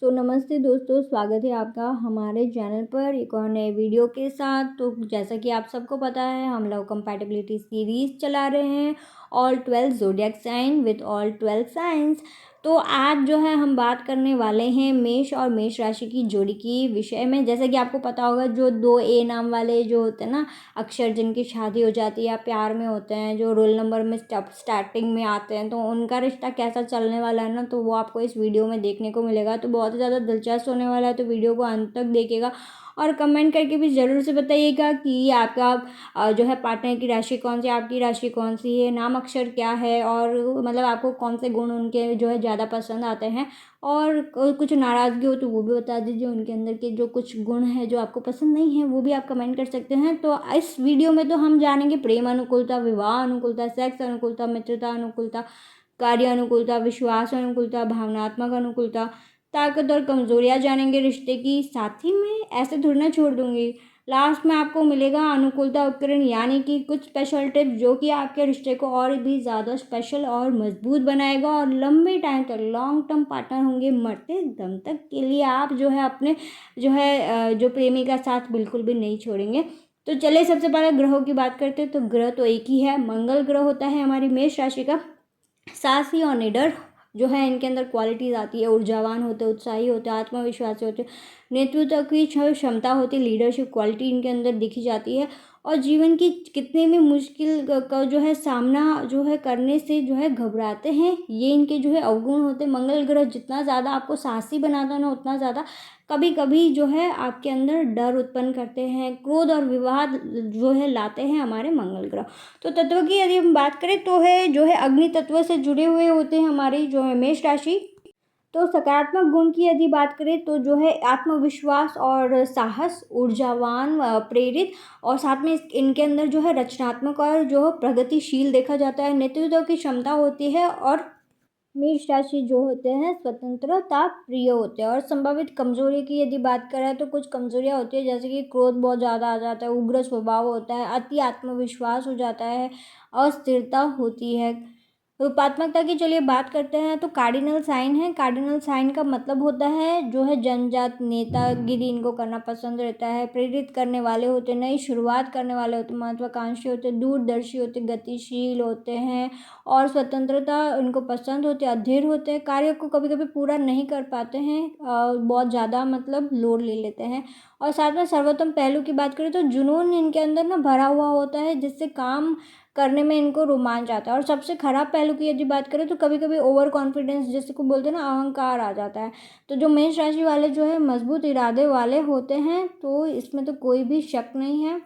नमस्ते दोस्तों, स्वागत है आपका हमारे चैनल पर एक और नए वीडियो के साथ। तो जैसा कि आप सबको पता है, हम लोग कंपैटिबिलिटी सीरीज़ चला रहे हैं all 12 zodiac sign with all 12 signs. तो आज जो है हम बात करने वाले हैं मेष और मेष राशि की जोड़ी की विषय में। जैसा कि आपको पता होगा, जो 2A नाम वाले जो होते हैं ना अक्षर, जिनकी शादी हो जाती है या प्यार में होते हैं, जो रोल नंबर में स्टार्टिंग में आते हैं, तो उनका रिश्ता कैसा चलने वाला है ना, तो वो आपको इस वीडियो में देखने को मिलेगा। तो बहुत ही ज़्यादा दिलचस्प होने वाला है, तो वीडियो को अंत तक देखिएगा और कमेंट करके भी ज़रूर से बताइएगा कि आपका जो है पार्टनर की राशि कौन सी, आपकी राशि कौन सी है, नाम अक्षर क्या है, और मतलब आपको कौन से गुण उनके जो है ज़्यादा पसंद आते हैं। और कुछ नाराज़गी हो तो वो भी बता दीजिए, उनके अंदर के जो कुछ गुण हैं जो आपको पसंद नहीं है, वो भी आप कमेंट कर सकते हैं। तो इस वीडियो में तो हम जानेंगे प्रेम अनुकूलता, विवाह अनुकूलता, सेक्स अनुकूलता, मित्रता अनुकूलता, कार्य अनुकूलता, विश्वास अनुकूलता, भावनात्मक अनुकूलता, ताकत और कमजोरियाँ जानेंगे रिश्ते की। साथ ही में ऐसे थोड़ी ना छोड़ दूंगी, लास्ट में आपको मिलेगा अनुकूलता उपकरण, यानी कि कुछ स्पेशल टिप्स जो कि आपके रिश्ते को और भी ज़्यादा स्पेशल और मजबूत बनाएगा और लंबे टाइम तक लॉन्ग टर्म पार्टनर होंगे मरते दम तक के लिए। आप जो है अपने जो है जो प्रेमी का साथ बिल्कुल भी नहीं छोड़ेंगे। तो चलिए सबसे पहले ग्रहों की बात करते हैं। तो ग्रह तो एक ही है, मंगल ग्रह होता है हमारी मेष राशि का। साहसी और निडर जो है इनके अंदर क्वालिटीज आती है, ऊर्जावान होते, उत्साही होते, आत्मविश्वासी होते, नेतृत्व की क्षमता होती, लीडरशिप क्वालिटी इनके अंदर दिखी जाती है। और जीवन की कितने भी मुश्किल का जो है सामना जो है करने से जो है घबराते हैं, ये इनके जो है अवगुण होते। मंगल ग्रह जितना ज़्यादा आपको साहसी बनाता है ना, उतना ज़्यादा कभी कभी जो है आपके अंदर डर उत्पन्न करते हैं, क्रोध और विवाद जो है लाते हैं हमारे मंगल ग्रह। तो तत्व की यदि हम बात करें तो है जो है अग्नि तत्व से जुड़े हुए होते हैं हमारी जो है मेष राशि। तो सकारात्मक गुण की यदि बात करें तो जो है आत्मविश्वास और साहस, ऊर्जावान, प्रेरित, और साथ में इनके अंदर जो है रचनात्मक और जो प्रगतिशील देखा जाता है। नेतृत्व की क्षमता होती है। और मेष राशि जो होते हैं स्वतंत्रता प्रिय होते हैं। और संभावित कमजोरी की यदि बात करें तो कुछ कमजोरियां होती है, जैसे कि क्रोध बहुत ज़्यादा आ जाता है, उग्र स्वभाव होता है, अति आत्मविश्वास हो जाता है, अस्थिरता होती है। रूपात्मकता की चलिए बात करते हैं। तो कार्डिनल साइन है, कार्डिनल साइन का मतलब होता है जो है जनजात, नेतागिरी इनको करना पसंद रहता है, प्रेरित करने वाले होते, नई शुरुआत करने वाले होते, महत्वाकांक्षी होते, दूरदर्शी होते, गतिशील होते हैं, और स्वतंत्रता इनको पसंद होती है, अधीर होते हैं, कार्य को कभी कभी पूरा नहीं कर पाते हैं, बहुत ज़्यादा मतलब लोड ले लेते हैं। और साथ में सर्वोत्तम पहलू की बात करें तो जुनून इनके अंदर ना भरा हुआ होता है, जिससे काम करने में इनको रोमांच आता है। और सबसे खराब पहलू की यदि बात करें तो कभी कभी ओवर कॉन्फिडेंस, जिसको को बोलते हैं ना, अहंकार आ जाता है। तो जो मेष राशि वाले जो है मजबूत इरादे वाले होते हैं, तो इसमें तो कोई भी शक नहीं है।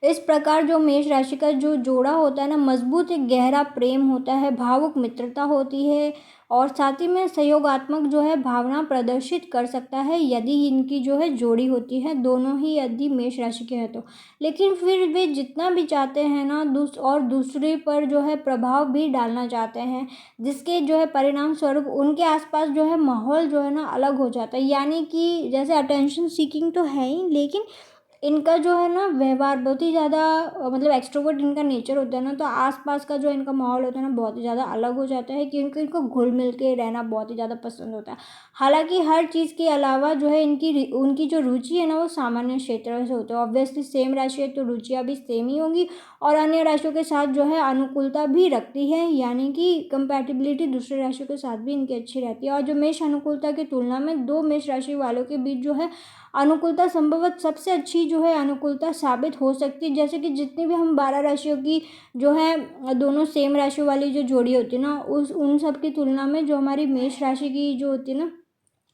इस प्रकार जो मेष राशि का जो जोड़ा होता है ना, मजबूत एक गहरा प्रेम होता है, भावुक मित्रता होती है, और साथ ही में सहयोगात्मक जो है भावना प्रदर्शित कर सकता है यदि इनकी जो है जोड़ी होती है, दोनों ही यदि मेष राशि के हैं तो। लेकिन फिर वे जितना भी चाहते हैं ना दूसरे पर जो है प्रभाव भी डालना चाहते हैं, जिसके जो है परिणाम स्वरूप उनके आसपास जो है माहौल जो है ना अलग हो जाता है। यानी कि जैसे अटेंशन सीकिंग तो है ही, लेकिन इनका जो है ना व्यवहार बहुत ही ज़्यादा मतलब एक्सट्रोवर्ट इनका नेचर होता है ना, तो आसपास का जो इनका माहौल होता है ना बहुत ही ज़्यादा अलग हो जाता है, क्योंकि इनको घुल मिल के रहना बहुत ही ज़्यादा पसंद होता है। हालांकि हर चीज़ के अलावा जो है उनकी जो रुचि है ना वो सामान्य क्षेत्र से होते हैं। ऑब्वियसली सेम राशि है तो रुचियाँ भी सेम ही होंगी, और अन्य राशियों के साथ जो है अनुकूलता भी रखती है, यानी कि कंपैटिबिलिटी दूसरे राशियों के साथ भी इनकी अच्छी रहती है। और जो मेष अनुकूलता की तुलना में दो मेष राशि वालों के बीच जो है अनुकूलता संभवतः सबसे अच्छी जो है अनुकूलता साबित हो सकती है। जैसे कि जितनी भी हम 12 राशियों की जो है दोनों सेम राशि वाली जो जोड़ी होती है ना, उन सब की तुलना में जो हमारी मेष राशि की जो होती है ना,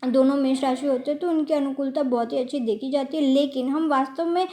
दोनों मेष राशि होते हैं, तो उनकी अनुकूलता बहुत ही अच्छी देखी जाती है। लेकिन हम वास्तव में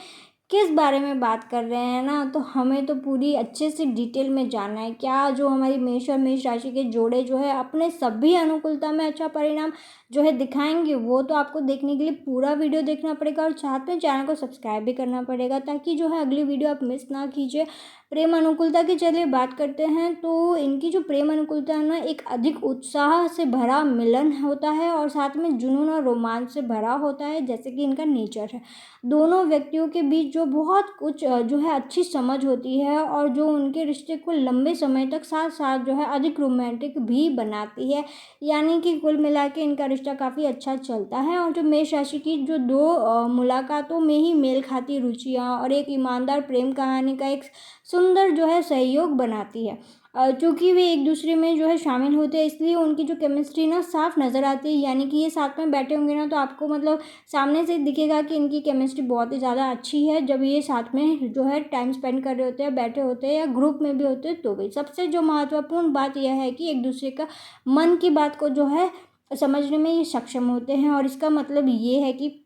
किस बारे में बात कर रहे हैं ना, तो हमें तो पूरी अच्छे से डिटेल में जानना है। क्या जो हमारी मेष और मेष राशि के जोड़े जो है अपने सभी अनुकूलता में अच्छा परिणाम जो है दिखाएंगे, वो तो आपको देखने के लिए पूरा वीडियो देखना पड़ेगा, और साथ में चैनल को सब्सक्राइब भी करना पड़ेगा, ताकि जो है अगली वीडियो आप मिस ना कीजिए। प्रेम अनुकूलता की चलिए बात करते हैं, तो इनकी जो प्रेम अनुकूलता है ना, एक अधिक उत्साह से भरा मिलन होता है और साथ में जुनून और रोमांच से भरा होता है, जैसे कि इनका नेचर है। दोनों व्यक्तियों के बीच जो बहुत कुछ जो है अच्छी समझ होती है और जो उनके रिश्ते को लंबे समय तक साथ साथ जो है अधिक रोमांटिक भी बनाती है। यानी कि कुल मिला के इनका रिश्ता काफ़ी अच्छा चलता है। और जो मेष राशि की जो दो मुलाकातों में ही मेल खाती रुचियाँ और एक ईमानदार प्रेम कहानी का एक सुंदर जो है सहयोग बनाती है। चूँकि वे एक दूसरे में जो है शामिल होते हैं, इसलिए उनकी जो केमिस्ट्री ना साफ नज़र आती है। यानी कि ये साथ में बैठे होंगे ना, तो आपको मतलब सामने से दिखेगा कि इनकी केमिस्ट्री बहुत ही ज़्यादा अच्छी है। जब ये साथ में जो है टाइम स्पेंड कर रहे होते हैं, बैठे होते हैं या ग्रुप में भी होते हैं, तो भी सबसे जो महत्वपूर्ण बात यह है कि एक दूसरे का मन की बात को जो है समझने में ये सक्षम होते हैं। और इसका मतलब ये है कि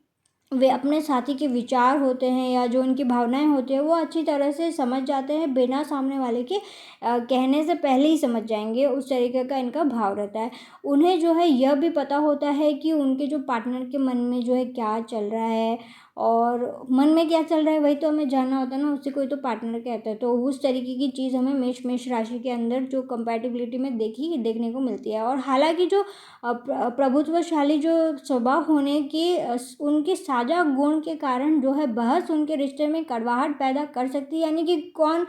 वे अपने साथी के विचार होते हैं या जो उनकी भावनाएं होती हैं, वो अच्छी तरह से समझ जाते हैं, बिना सामने वाले के कहने से पहले ही समझ जाएंगे, उस तरीके का इनका भाव रहता है। उन्हें जो है यह भी पता होता है कि उनके जो पार्टनर के मन में जो है क्या चल रहा है, और मन में क्या चल रहा है वही तो हमें जानना होता है ना, उससे कोई तो पार्टनर कहता है। तो उस तरीके की चीज़ हमें मेष राशि के अंदर जो कंपैटिबिलिटी में देखने को मिलती है। और हालांकि जो प्रभुत्वशाली जो स्वभाव होने के उनके साझा गुण के कारण जो है बहस उनके रिश्ते में कड़वाहट पैदा कर सकती है। यानी कि कौन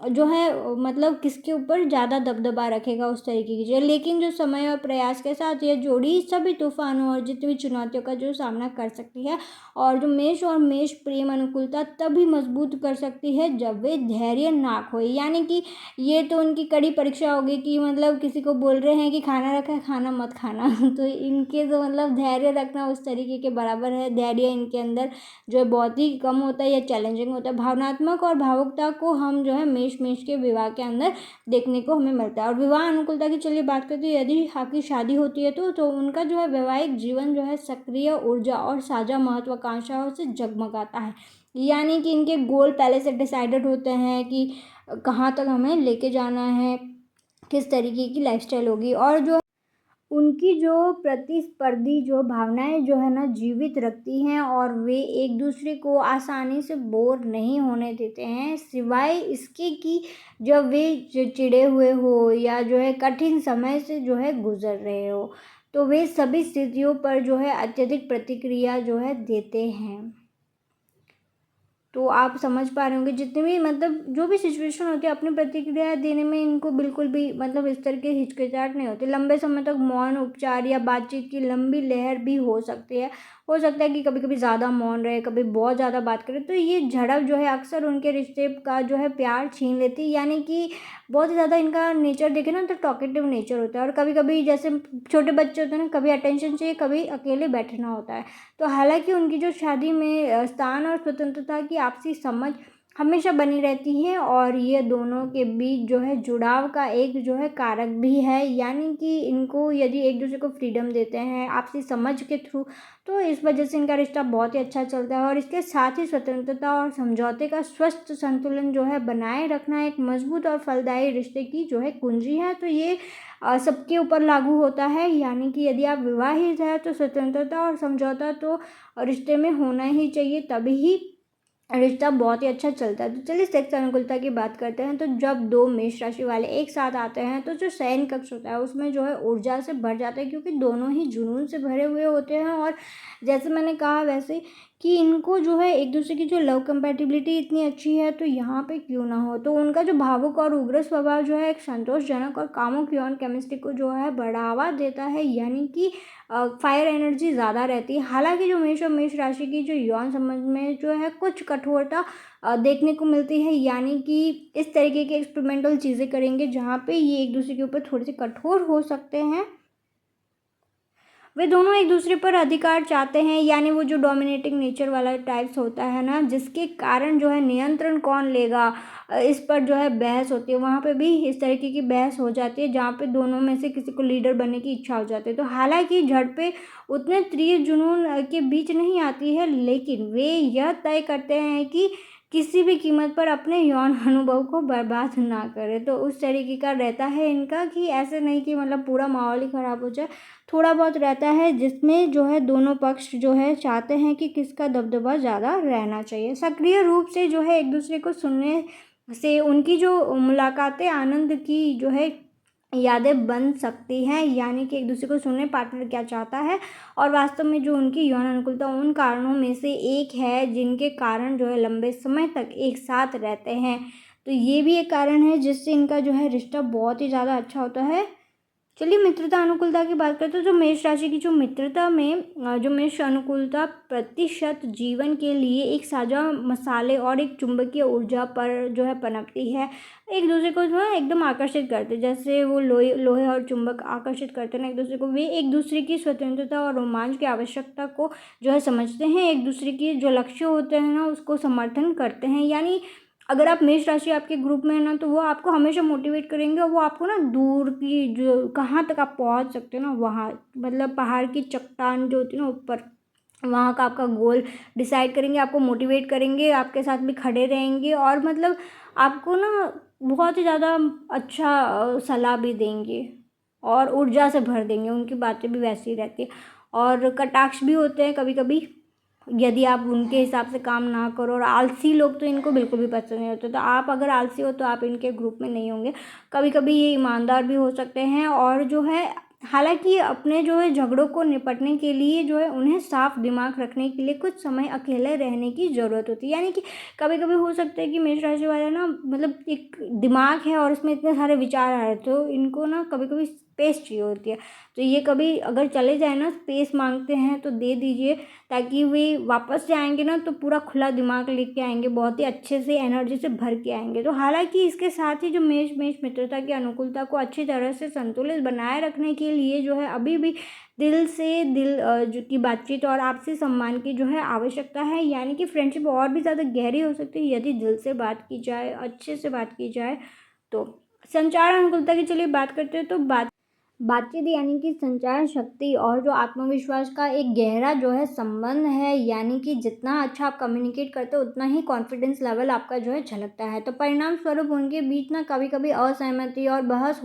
जो है मतलब किसके ऊपर ज़्यादा दबदबा रखेगा, उस तरीके की चीज़। लेकिन जो समय और प्रयास के साथ ये जोड़ी सभी तूफानों और जितनी भी चुनौतियों का जो सामना कर सकती है। और जो मेष प्रेम अनुकूलता तभी मजबूत कर सकती है जब वे धैर्य ना खोए। यानी कि ये तो उनकी कड़ी परीक्षा होगी कि मतलब किसी को बोल रहे हैं कि खाना रखा है, खाना मत खाना तो इनके तो मतलब धैर्य रखना उस तरीके के बराबर है। धैर्य इनके अंदर जो है बहुत ही कम होता है या चैलेंजिंग होता है। भावनात्मक और भावुकता को हम जो है मेष के विवाह के अंदर देखने को हमें मिलता है। और विवाह अनुकूलता की चलिए बात करते हैं, यदि आपकी शादी होती है तो उनका जो है वैवाहिक जीवन जो है सक्रिय ऊर्जा और साझा महत्वाकांक्षाओं से जगमगाता है। यानी कि इनके गोल पहले से डिसाइडेड होते हैं कि कहाँ तक हमें लेके जाना है, किस तरीके की लाइफस्टाइल होगी। और जो उनकी जो प्रतिस्पर्धी जो भावनाएं जो है ना जीवित रखती हैं, और वे एक दूसरे को आसानी से बोर नहीं होने देते हैं, सिवाय इसके कि जब वे चिड़े हुए हो या जो है कठिन समय से जो है गुजर रहे हो, तो वे सभी स्थितियों पर जो है अत्यधिक प्रतिक्रिया जो है देते हैं। तो आप समझ पा रहे होंगे, जितने भी मतलब जो भी सिचुएशन होती है अपनी प्रतिक्रिया देने में इनको बिल्कुल भी मतलब इस तरह के हिचकिचाहट नहीं होती। लंबे समय तक मौन उपचार या बातचीत की लंबी लहर भी हो सकती है। हो सकता है कि कभी कभी ज़्यादा मौन रहे, कभी बहुत ज़्यादा बात करे, तो ये झड़प जो है अक्सर उनके रिश्ते का जो है प्यार छीन लेती है। यानी कि बहुत ही ज़्यादा इनका नेचर देखे ना तो टॉकेटिव नेचर होता है। और कभी कभी जैसे छोटे बच्चे होते हैं ना, कभी अटेंशन चाहिए, कभी अकेले बैठना होता है। तो हालांकि उनकी जो शादी में स्थान और स्वतंत्रता की आपसी समझ हमेशा बनी रहती है, और ये दोनों के बीच जो है जुड़ाव का एक जो है कारक भी है। यानी कि इनको यदि एक दूसरे को फ्रीडम देते हैं आपसी समझ के थ्रू, तो इस वजह से इनका रिश्ता बहुत ही अच्छा चलता है। और इसके साथ ही स्वतंत्रता और समझौते का स्वस्थ संतुलन जो है बनाए रखना एक मजबूत और फलदायी रिश्ते की जो है कुंजी है। तो ये सबके ऊपर लागू होता है। यानी कि यदि आप विवाहित हैं तो स्वतंत्रता और समझौता तो रिश्ते में होना ही चाहिए, तभी ही रिश्ता बहुत ही अच्छा चलता है। तो चलिए सेक्स अनुकूलता की बात करते हैं। तो जब दो मेष राशि वाले एक साथ आते हैं तो जो शयन कक्ष होता है उसमें जो है ऊर्जा से भर जाता है, क्योंकि दोनों ही जुनून से भरे हुए होते हैं। और जैसे मैंने कहा वैसे कि इनको जो है एक दूसरे की जो लव कंपैटिबिलिटी इतनी अच्छी है, तो यहाँ पे क्यों ना हो। तो उनका जो भावुक और उग्र स्वभाव जो है एक संतोषजनक और कामुक यौन केमिस्ट्री को जो है बढ़ावा देता है। यानी कि फायर एनर्जी ज़्यादा रहती है। हालांकि जो मेष और मेष राशि की जो यौन संबंध में जो है कुछ कठोरता देखने को मिलती है। यानी कि इस तरीके की एक्सपेरिमेंटल चीज़ें करेंगे जहाँ पे ये एक दूसरे के ऊपर थोड़े से कठोर हो सकते हैं। वे दोनों एक दूसरे पर अधिकार चाहते हैं, यानी वो जो डोमिनेटिंग नेचर वाला टाइप्स होता है ना, जिसके कारण जो है नियंत्रण कौन लेगा इस पर जो है बहस होती है। वहाँ पे भी इस तरीके की बहस हो जाती है जहाँ पे दोनों में से किसी को लीडर बनने की इच्छा हो जाती है। तो हालांकि झड़पें उतने तीव्र जुनून के बीच नहीं आती है, लेकिन वे यह तय करते हैं कि किसी भी कीमत पर अपने यौन अनुभव को बर्बाद ना करें। तो उस तरीके का रहता है इनका, कि ऐसे नहीं कि मतलब पूरा माहौल ही ख़राब हो जाए। थोड़ा बहुत रहता है जिसमें जो है दोनों पक्ष जो है चाहते हैं कि किसका दबदबा ज़्यादा रहना चाहिए। सक्रिय रूप से जो है एक दूसरे को सुनने से उनकी जो मुलाकातें आनंद की जो है यादें बन सकती हैं, यानी कि एक दूसरे को सुने पार्टनर क्या चाहता है। और वास्तव में जो उनकी यौन अनुकूलता उन कारणों में से एक है जिनके कारण जो है लंबे समय तक एक साथ रहते हैं। तो ये भी एक कारण है जिससे इनका जो है रिश्ता बहुत ही ज़्यादा अच्छा होता है। चलिए मित्रता अनुकूलता की बात करते हैं। तो जो मेष राशि की जो मित्रता में जो मेष अनुकूलता प्रतिशत जीवन के लिए एक साझा मसाले और एक चुंबकीय ऊर्जा पर जो है पनपती है। एक दूसरे को जो है एकदम आकर्षित करते हैं, जैसे वो लोहे लोहे और चुंबक आकर्षित करते हैं ना एक दूसरे को। वे एक दूसरे की स्वतंत्रता और रोमांच की आवश्यकता को जो है समझते हैं, एक दूसरे की जो लक्ष्य होते हैं ना उसको समर्थन करते हैं। यानी अगर आप मेष राशि आपके ग्रुप में है ना, तो वो आपको हमेशा मोटिवेट करेंगे और वो आपको ना दूर की जो कहाँ तक आप पहुँच सकते हो ना वहाँ, मतलब पहाड़ की चट्टान जो होती है ना ऊपर, वहाँ का आपका गोल डिसाइड करेंगे, आपको मोटिवेट करेंगे, आपके साथ भी खड़े रहेंगे और मतलब आपको ना बहुत ही ज़्यादा अच्छा सलाह भी देंगे और ऊर्जा से भर देंगे। उनकी बातें भी वैसी ही रहती है और कटाक्ष भी होते हैं कभी कभी, यदि आप उनके हिसाब से काम ना करो। और आलसी लोग तो इनको बिल्कुल भी पसंद नहीं होते, तो आप अगर आलसी हो तो आप इनके ग्रुप में नहीं होंगे। कभी कभी ये ईमानदार भी हो सकते हैं और जो है हालांकि अपने जो है झगड़ों को निपटने के लिए जो है उन्हें साफ दिमाग रखने के लिए कुछ समय अकेले रहने की ज़रूरत होती है। यानी कि कभी कभी हो सकता है कि मेष राशि वाले ना मतलब एक दिमाग है और उसमें इतने सारे विचार आ रहे हैं, तो इनको ना कभी कभी स्पेस चाहिए होती है। तो ये कभी अगर चले जाए ना, स्पेस मांगते हैं तो दे दीजिए, ताकि वे वापस से आएंगे ना तो पूरा खुला दिमाग लेके आएंगे, बहुत ही अच्छे से एनर्जी से भर के आएंगे। तो हालांकि इसके साथ ही जो मेष मेष मित्रता की अनुकूलता को अच्छी तरह से संतुलित बनाए रखने के लिए जो है अभी भी दिल से दिल जो की बातचीत और आपसी सम्मान की जो है आवश्यकता है। यानी कि फ्रेंडशिप और भी ज़्यादा गहरी हो सकती है यदि दिल से बात की जाए, अच्छे से बात की जाए। तो संचार अनुकूलता की चलिए बात करते हैं। तो बातचीत यानी कि संचार शक्ति और जो आत्मविश्वास का एक गहरा जो है संबंध है। यानी कि जितना अच्छा आप कम्युनिकेट करते हो उतना ही कॉन्फिडेंस लेवल आपका जो है झलकता है। तो परिणाम स्वरूप उनके बीच ना कभी कभी असहमति और बहस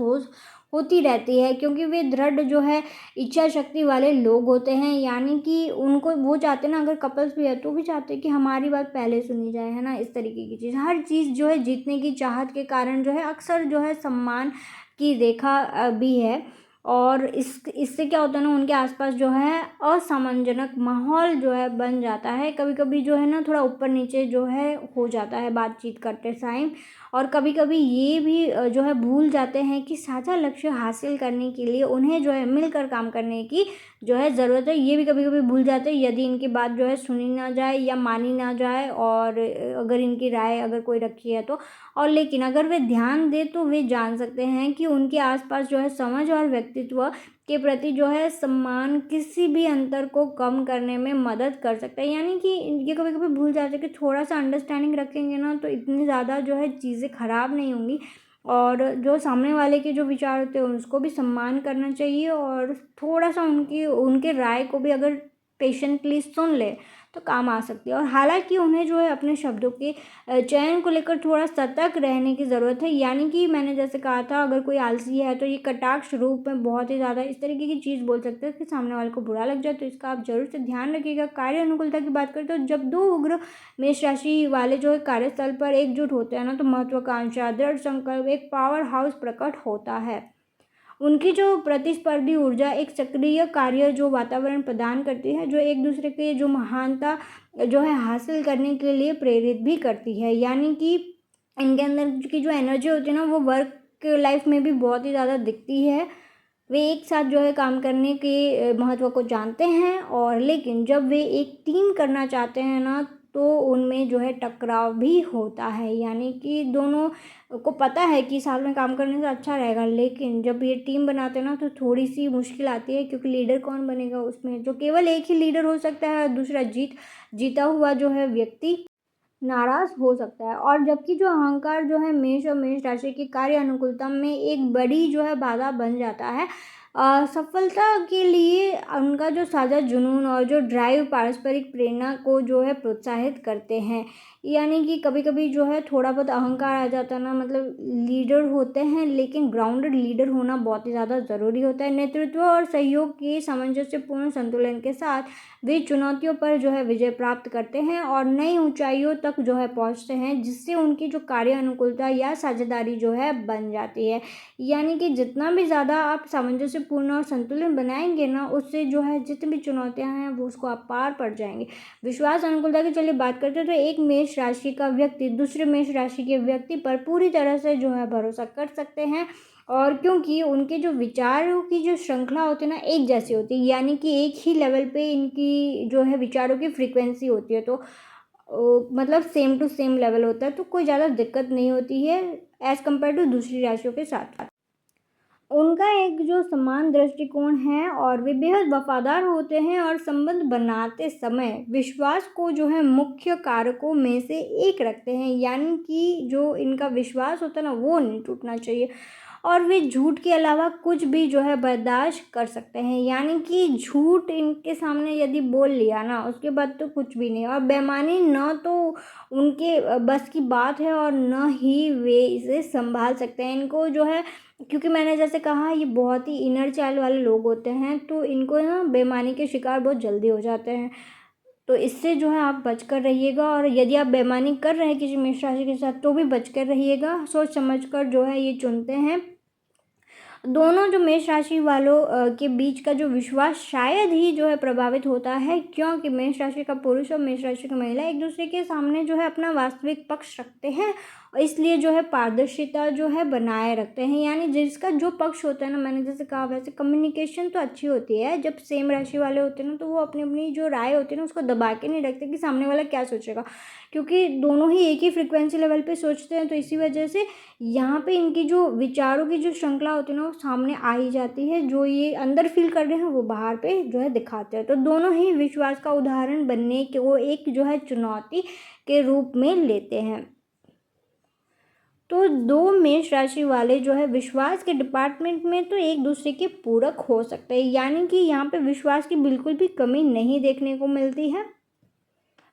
होती रहती है, क्योंकि वे दृढ़ जो है इच्छा शक्ति वाले लोग होते हैं। यानी कि उनको वो चाहते हैं ना, अगर कपल्स भी है तो भी चाहते हैं कि हमारी बात पहले सुनी जाए, है ना। इस तरीके की चीज़, हर चीज़ जो है जीतने की चाहत के कारण जो है अक्सर जो है सम्मान की रेखा भी है। और इससे क्या होता है ना, उनके आसपास जो है असमंजनक माहौल जो है बन जाता है। कभी कभी जो है ना थोड़ा ऊपर नीचे जो है हो जाता है बातचीत करते टाइम। और कभी कभी ये भी जो है भूल जाते हैं कि साझा लक्ष्य हासिल करने के लिए उन्हें जो है मिलकर काम करने की जो है ज़रूरत है। ये भी कभी कभी भूल जाते हैं यदि इनकी बात जो है सुनी ना जाए या मानी ना जाए, और अगर इनकी राय अगर कोई रखी है तो। और लेकिन अगर वे ध्यान दें तो वे जान सकते हैं कि उनके आसपास जो है समझ और व्यक्तित्व के प्रति जो है सम्मान किसी भी अंतर को कम करने में मदद कर सकता है। यानी कि ये कभी कभी भूल जाते हैं कि थोड़ा सा अंडरस्टैंडिंग रखेंगे ना तो इतनी ज़्यादा जो है चीज़ें ख़राब नहीं होंगी। और जो सामने वाले के जो विचार होते हैं उसको भी सम्मान करना चाहिए, और थोड़ा सा उनके राय को भी अगर पेशेंटली सुन ले तो काम आ सकती है। और हालांकि उन्हें जो है अपने शब्दों के चयन को लेकर थोड़ा सतर्क रहने की ज़रूरत है। यानी कि मैंने जैसे कहा था, अगर कोई आलसी है तो ये कटाक्ष रूप में बहुत ही ज़्यादा इस तरीके की चीज़ बोल सकते हैं कि सामने वाले को बुरा लग जाए, तो इसका आप जरूर से ध्यान रखिएगा। कार्य अनुकूलता की बात करें तो जब दो उग्र मेष राशि वाले जो है कार्यस्थल पर एकजुट होते हैं ना, तो महत्वाकांक्षा, दृढ़ संकल्प, एक पावर हाउस प्रकट होता है। उनकी जो प्रतिस्पर्धी ऊर्जा एक सक्रिय कार्य जो वातावरण प्रदान करती है, जो एक दूसरे के जो महानता जो है हासिल करने के लिए प्रेरित भी करती है। यानी कि इनके अंदर की जो एनर्जी होती है ना, वो वर्क लाइफ में भी बहुत ही ज़्यादा दिखती है। वे एक साथ जो है काम करने के महत्व को जानते हैं, और लेकिन जब वे एक टीम करना चाहते हैं ना, तो उनमें जो है टकराव भी होता है। यानी कि दोनों को पता है कि साथ में काम करने से अच्छा रहेगा, लेकिन जब ये टीम बनाते हैं ना तो थोड़ी सी मुश्किल आती है, क्योंकि लीडर कौन बनेगा उसमें, जो केवल एक ही लीडर हो सकता है, दूसरा जीता हुआ जो है व्यक्ति नाराज हो सकता है। और जबकि जो अहंकार जो है मेष और मेष राशि की कार्य अनुकूलता में एक बड़ी जो है बाधा बन जाता है। सफलता के लिए उनका जो साझा जुनून और जो ड्राइव पारस्परिक प्रेरणा को जो है प्रोत्साहित करते हैं। यानी कि कभी कभी जो है थोड़ा बहुत अहंकार आ जाता है ना, मतलब लीडर होते हैं लेकिन ग्राउंडेड लीडर होना बहुत ही ज़्यादा ज़रूरी होता है। नेतृत्व और सहयोग के सामंजस्यपूर्ण संतुलन के साथ वे चुनौतियों पर जो है विजय प्राप्त करते हैं और नई ऊंचाइयों तक जो है पहुंचते हैं, जिससे उनकी जो कार्य अनुकूलता या साझेदारी जो है बन जाती है। यानी कि जितना भी ज़्यादा आप सामंजस्यपूर्ण और संतुलन बनाएंगे ना, उससे जो है जितनी भी चुनौतियां हैं वो उसको आप पार पड़ जाएंगे। विश्वास अनुकूलता की चलिए बात करते हैं, तो एक मेष राशि का व्यक्ति दूसरे मेष राशि के व्यक्ति पर पूरी तरह से जो है भरोसा कर सकते हैं, और क्योंकि उनके जो विचारों की जो श्रृंखला होती है ना एक जैसी होती है, यानी कि एक ही लेवल पे इनकी जो है विचारों की फ्रीक्वेंसी होती है, तो मतलब सेम टू सेम लेवल होता है, तो कोई ज़्यादा दिक्कत नहीं होती है एज़ कम्पेयर टू दूसरी राशियों के साथ। उनका एक जो समान दृष्टिकोण है और वे बेहद वफादार होते हैं और संबंध बनाते समय विश्वास को जो है मुख्य कारकों में से एक रखते हैं। यानी कि जो इनका विश्वास होता है ना वो नहीं टूटना चाहिए, और वे झूठ के अलावा कुछ भी जो है बर्दाश्त कर सकते हैं। यानी कि झूठ इनके सामने यदि बोल लिया ना उसके बाद तो कुछ भी नहीं, और बेईमानी न तो उनके बस की बात है और न ही वे इसे संभाल सकते हैं। इनको जो है, क्योंकि मैंने जैसे कहा ये बहुत ही इनर चाइल्ड वाले लोग होते हैं, तो इनको ना बेईमानी के शिकार बहुत जल्दी हो जाते हैं। तो इससे जो है आप बच कर रहिएगा, और यदि आप बेईमानी कर रहे हैं किसी मेष राशि के साथ तो भी बच कर रहिएगा। सोच समझ कर जो है ये चुनते हैं। दोनों जो मेष राशि वालों के बीच का जो विश्वास शायद ही जो है प्रभावित होता है, क्योंकि मेष राशि का पुरुष और मेष राशि की महिला एक दूसरे के सामने जो है अपना वास्तविक पक्ष रखते हैं, और इसलिए जो है पारदर्शिता जो है बनाए रखते हैं। यानी जिसका जो पक्ष होता है ना, मैंने जैसे कहा वैसे कम्युनिकेशन तो अच्छी होती है। जब सेम राशि वाले होते हैं ना तो वो अपनी अपनी जो राय होती है ना उसको दबा के नहीं रखते कि सामने वाला क्या सोचेगा, क्योंकि दोनों ही एक ही फ्रिक्वेंसी लेवल पे सोचते हैं। तो इसी वजह से यहाँ पे इनकी जो विचारों की जो श्रृंखला होती है ना वो सामने आ ही जाती है। जो ये अंदर फील कर रहे हैं वो बाहर पे जो है दिखाते हैं। तो दोनों ही विश्वास का उदाहरण बनने के वो एक जो है चुनौती के रूप में लेते हैं। तो दो मेष राशि वाले जो है विश्वास के डिपार्टमेंट में तो एक दूसरे के पूरक हो सकते हैं। यानी कि यहाँ पे विश्वास की बिल्कुल भी कमी नहीं देखने को मिलती है।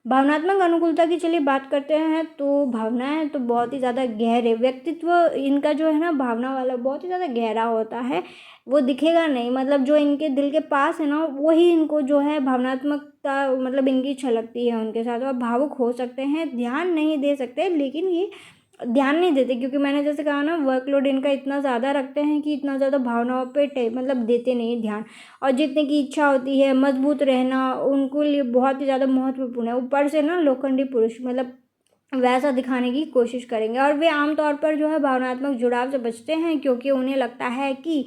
भावनात्मक अनुकूलता की चलिए बात करते हैं, तो भावनाएं तो बहुत ही ज़्यादा गहरे, व्यक्तित्व इनका जो है ना भावना वाला बहुत ही ज़्यादा गहरा होता है। वो दिखेगा नहीं, मतलब जो इनके दिल के पास है ना वही इनको जो है भावनात्मकता मतलब इनकी छलकती है उनके साथ। और भावुक हो सकते हैं, ध्यान नहीं दे सकते, लेकिन ये ध्यान नहीं देते क्योंकि मैंने जैसे कहा ना वर्कलोड इनका इतना ज़्यादा रखते हैं कि इतना ज़्यादा भावनाओं पे मतलब देते नहीं हैं ध्यान। और जितने की इच्छा होती है मजबूत रहना उनको लिए बहुत ही ज़्यादा महत्वपूर्ण है। ऊपर से ना लोखंडी पुरुष मतलब वैसा दिखाने की कोशिश करेंगे, और वे आमतौर पर जो है भावनात्मक जुड़ाव से बचते हैं क्योंकि उन्हें लगता है कि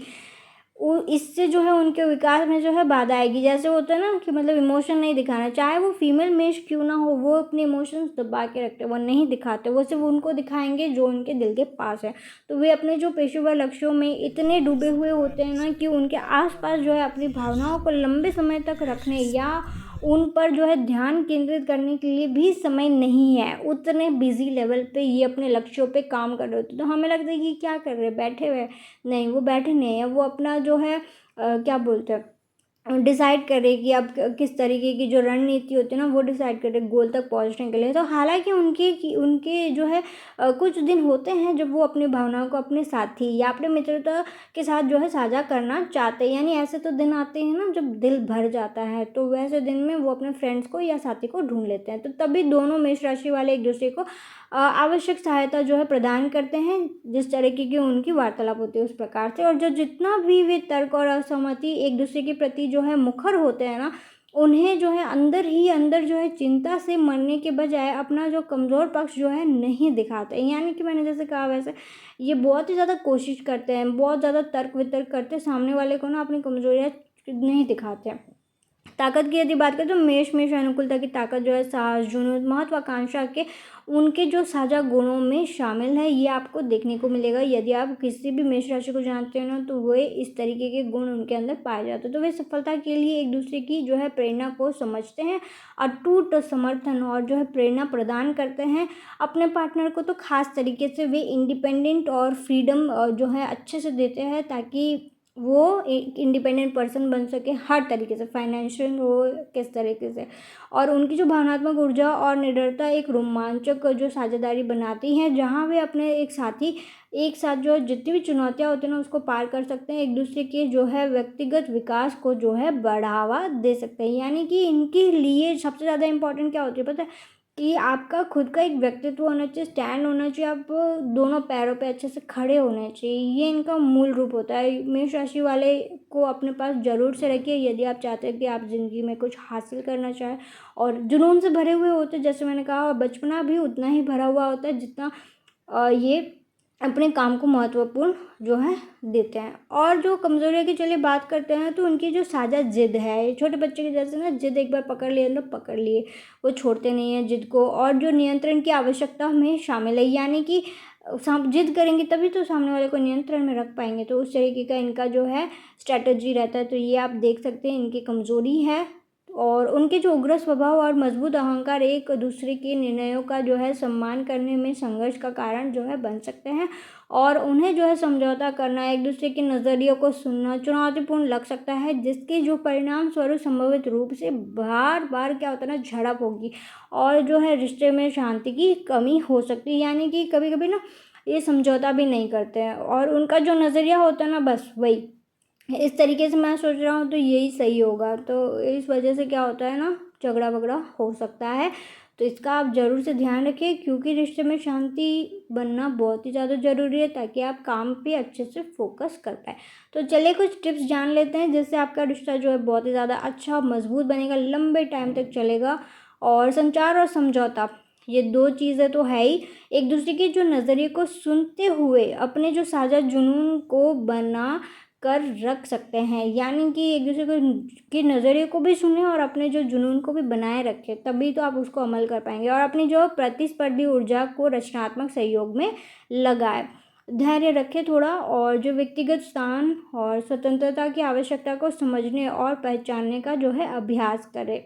इससे जो है उनके विकास में जो है बाधा आएगी। जैसे होता है ना कि मतलब इमोशन नहीं दिखाना, चाहे वो फीमेल मेष क्यों ना हो, वो अपने इमोशंस दबा के रखते हैं, वो नहीं दिखाते। वो सिर्फ उनको दिखाएंगे जो उनके दिल के पास है। तो वे अपने जो पेशेवर लक्ष्यों में इतने डूबे हुए होते हैं ना कि उनके आसपास जो है अपनी भावनाओं को लंबे समय तक रखने या उन पर जो है ध्यान केंद्रित करने के लिए भी समय नहीं है। उतने बिजी लेवल पे ये अपने लक्ष्यों पे काम कर रहे होते, तो हमें लगता है कि क्या कर रहे हैं, बैठे हुए। नहीं, वो बैठे नहीं है, वो अपना जो है क्या बोलते हैं डिसाइड करे कि अब किस तरीके की जो रणनीति होती है ना वो डिसाइड करे गोल तक पहुंचने के लिए। तो हालांकि उनके जो है कुछ दिन होते हैं जब वो अपनी भावनाओं को अपने साथी या अपने मित्रता के साथ जो है साझा करना चाहते हैं। यानी ऐसे तो दिन आते हैं ना जब दिल भर जाता है, तो वैसे दिन में वो अपने फ्रेंड्स को या साथी को ढूंढ लेते हैं। तो तभी दोनों मेष राशि वाले एक दूसरे को आवश्यक सहायता जो है प्रदान करते हैं जिस तरीके की उनकी वार्तालाप होती है उस प्रकार से। और जो जितना भी वे तर्क और असहमति एक दूसरे के प्रति जो है मुखर होते हैं ना, उन्हें जो है अंदर ही अंदर जो है चिंता से मरने के बजाय अपना जो कमज़ोर पक्ष जो है नहीं दिखाते। यानी कि मैंने जैसे कहा वैसे ये बहुत ही ज़्यादा कोशिश करते हैं, बहुत ज़्यादा तर्क वितर्क करते हैं, सामने वाले को ना अपनी कमज़ोरियाँ नहीं दिखाते हैं। ताकत की यदि बात करें तो मेष अनुकूलता की ताकत जो है साहस, जुनून, महत्वाकांक्षा के उनके जो साझा गुणों में शामिल है। ये आपको देखने को मिलेगा यदि आप किसी भी मेष राशि को जानते हो ना, तो वे इस तरीके के गुण उनके अंदर पाए जाते हैं। तो वे सफलता के लिए एक दूसरे की जो है प्रेरणा को समझते हैं, अटूट समर्थन और जो है प्रेरणा प्रदान करते हैं। अपने पार्टनर को तो खास तरीके से वे इंडिपेंडेंट और फ्रीडम जो है अच्छे से देते हैं, ताकि वो एक इंडिपेंडेंट पर्सन बन सके हर तरीके से, फाइनेंशियल हो किस तरीके से। और उनकी जो भावनात्मक ऊर्जा और निडरता एक रोमांचक जो साझेदारी बनाती हैं, जहाँ वे अपने एक साथी एक साथ जो जितनी भी चुनौतियाँ होती हैं ना उसको पार कर सकते हैं, एक दूसरे के जो है व्यक्तिगत विकास को जो है बढ़ावा दे सकते हैं। यानी कि इनके लिए सबसे ज़्यादा इम्पोर्टेंट क्या होती है पता है, कि आपका खुद का एक व्यक्तित्व होना चाहिए, स्टैंड होना चाहिए, आप दोनों पैरों पे अच्छे से खड़े होने चाहिए। ये इनका मूल रूप होता है। मेष राशि वाले को अपने पास ज़रूर से रखिए यदि आप चाहते हैं कि आप ज़िंदगी में कुछ हासिल करना चाहें। और जुनून से भरे हुए होते हैं जैसे मैंने कहा, और बचपना भी उतना ही भरा हुआ होता है जितना ये अपने काम को महत्वपूर्ण जो है देते हैं। और जो कमज़ोरियों की चलिए बात करते हैं, तो उनकी जो साझा जिद है, ये छोटे बच्चे के जैसे ना, जिद एक बार पकड़ लिए तो पकड़ लिए, वो छोड़ते नहीं हैं जिद को। और जो नियंत्रण की आवश्यकता में शामिल है, यानी कि जिद करेंगे तभी तो सामने वाले को नियंत्रण में रख पाएंगे। तो उस तरीके का इनका जो है स्ट्रैटेजी रहता है। तो ये आप देख सकते हैं इनकी कमज़ोरी है। और उनके जो उग्र स्वभाव और मजबूत अहंकार एक दूसरे के निर्णयों का जो है सम्मान करने में संघर्ष का कारण जो है बन सकते हैं। और उन्हें जो है समझौता करना, एक दूसरे के नज़रियों को सुनना चुनौतीपूर्ण लग सकता है, जिसके जो परिणाम स्वरूप संभावित रूप से बार बार क्या होता है ना, झड़प होगी और जो है रिश्ते में शांति की कमी हो सकती है। यानी कि कभी कभी ना ये समझौता भी नहीं करते हैं, और उनका जो नज़रिया होता है ना, बस वही इस तरीके से मैं सोच रहा हूँ तो यही सही होगा। तो इस वजह से क्या होता है ना, झगड़ा वगड़ा हो सकता है। तो इसका आप ज़रूर से ध्यान रखिए, क्योंकि रिश्ते में शांति बनना बहुत ही ज़्यादा ज़रूरी है, ताकि आप काम पे अच्छे से फोकस कर पाए। तो चलिए कुछ टिप्स जान लेते हैं, जिससे आपका रिश्ता जो है बहुत ही ज़्यादा अच्छा और मजबूत बनेगा, लंबे टाइम तक चलेगा। और संचार और समझौता, ये दो चीज़ें तो है ही। एक दूसरे के जो नज़रिए को सुनते हुए अपने जो साझा जुनून को बना कर रख सकते हैं, यानी कि एक दूसरे को के नज़रिए को भी सुने और अपने जो जुनून को भी बनाए रखें, तभी तो आप उसको अमल कर पाएंगे। और अपनी जो प्रतिस्पर्धी ऊर्जा को रचनात्मक सहयोग में लगाए, धैर्य रखें थोड़ा, और जो व्यक्तिगत स्थान और स्वतंत्रता की आवश्यकता को समझने और पहचानने का जो है अभ्यास करें।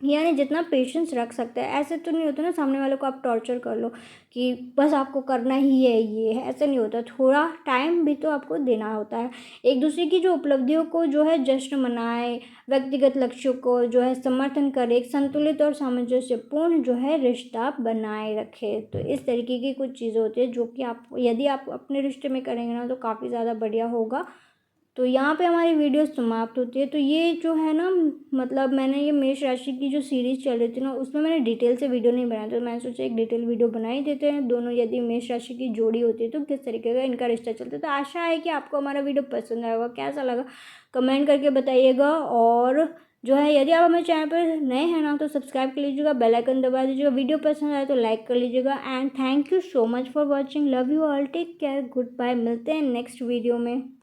यानी जितना पेशेंस रख सकते हैं। ऐसे तो नहीं होता ना सामने वाले को आप टॉर्चर कर लो कि बस आपको करना ही है, ये है, ऐसा नहीं होता। थोड़ा टाइम भी तो आपको देना होता है। एक दूसरे की जो उपलब्धियों को जो है जश्न मनाए, व्यक्तिगत लक्ष्यों को जो है समर्थन करे, एक संतुलित और सामंजस्यपूर्ण जो है रिश्ता बनाए रखे। तो इस तरीके की कुछ चीज़ें होती है जो कि आप यदि आप अपने रिश्ते में करेंगे ना, तो काफ़ी ज़्यादा बढ़िया होगा। तो यहाँ पे हमारी वीडियो समाप्त होती है। तो ये जो है ना, मतलब मैंने ये मेष राशि की जो सीरीज़ चल रही थी ना, उसमें मैंने डिटेल से वीडियो नहीं बनाया, तो मैंने सोचा एक डिटेल वीडियो बना ही देते हैं। दोनों यदि मेष राशि की जोड़ी होती है तो किस तरीके का इनका रिश्ता चलता है। तो आशा है कि आपको हमारा वीडियो पसंद आएगा। कैसा लगा कमेंट करके बताइएगा। और जो है यदि आप हमारे चैनल पर नए हैं ना, तो सब्सक्राइब कर लीजिएगा, बेल आइकन दबा दीजिएगा, वीडियो पसंद आए तो लाइक कर लीजिएगा। And thank you so much for watching. Love you all, take care, goodbye. मिलते हैं नेक्स्ट वीडियो में।